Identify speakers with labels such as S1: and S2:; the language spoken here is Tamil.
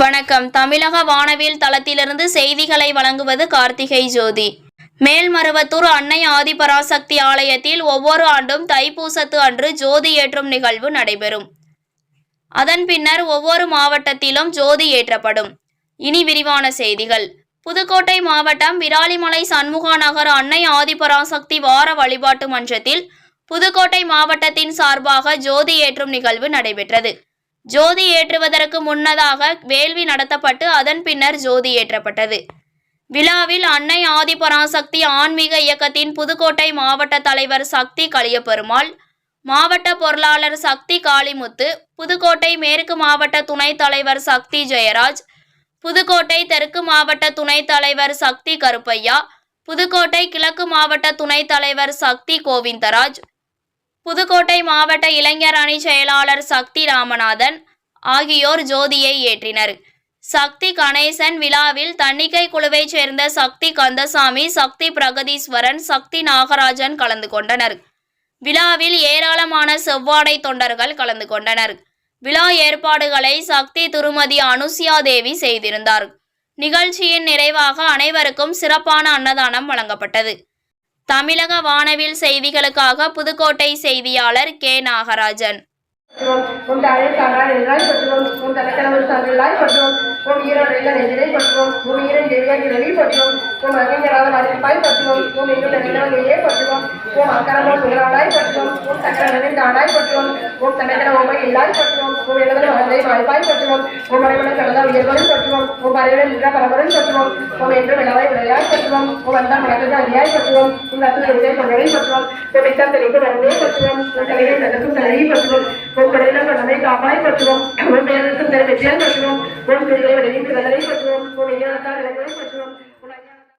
S1: வணக்கம். தமிழக வானவில் தளத்திலிருந்து செய்திகளை வழங்குவது கார்த்திகை ஜோதி. மேல்மருவத்தூர் அன்னை ஆதிபராசக்தி ஆலயத்தில் ஒவ்வொரு ஆண்டும் தைப்பூசத்து அன்று ஜோதி ஏற்றும் நிகழ்வு நடைபெறும். அதன் பின்னர் ஒவ்வொரு மாவட்டத்திலும் ஜோதி ஏற்றப்படும். இனி விரிவான செய்திகள். புதுக்கோட்டை மாவட்டம் விராலிமலை சண்முகா நகர் அன்னை ஆதிபராசக்தி வார வழிபாட்டு மன்றத்தில் புதுக்கோட்டை மாவட்டத்தின் சார்பாக ஜோதி ஏற்றும் நிகழ்வு நடைபெற்றது. ஜோதி ஏற்றுவதற்கு முன்னதாக வேள்வி நடத்தப்பட்டு அதன் பின்னர் ஜோதி ஏற்றப்பட்டது. விழாவில் அன்னை ஆதிபராசக்தி ஆன்மீக இயக்கத்தின் புதுக்கோட்டை மாவட்ட தலைவர் சக்தி கலியபெருமாள், மாவட்ட பொருளாளர் சக்தி காளிமுத்து, புதுக்கோட்டை மேற்கு மாவட்ட துணைத் தலைவர் சக்தி ஜெயராஜ், புதுக்கோட்டை தெற்கு மாவட்ட துணைத் தலைவர் சக்தி கருப்பையா, புதுக்கோட்டை கிழக்கு மாவட்ட துணைத் தலைவர் சக்தி கோவிந்தராஜ், புதுக்கோட்டை மாவட்ட இளைஞர் அணி செயலாளர் சக்தி ராமநாதன் ஆகியோர் ஜோதியை ஏற்றினர். சக்தி கணேசன் விழாவில் தன்னிகை குழுவைச் சேர்ந்த சக்தி கந்தசாமி, சக்தி பிரகதீஸ்வரன், சக்தி நாகராஜன் கலந்து கொண்டனர். விழாவில் ஏராளமான செவ்வாடை தொண்டர்கள் கலந்து கொண்டனர். விழா ஏற்பாடுகளை சக்தி திருமதி அனுசியா தேவி செய்திருந்தார். நிகழ்ச்சியின் நிறைவாக அனைவருக்கும் சிறப்பான அன்னதானம் வழங்கப்பட்டது. தமிழக வானவில் செய்திகளுக்காக புதுக்கோட்டை செய்தியாளர் கே. நாகராஜன்.
S2: காப்பாய் பற்றுவோம் வெற்றியால் பற்றுவோம் வெற்றியை விளைவித்து பற்றுவோம்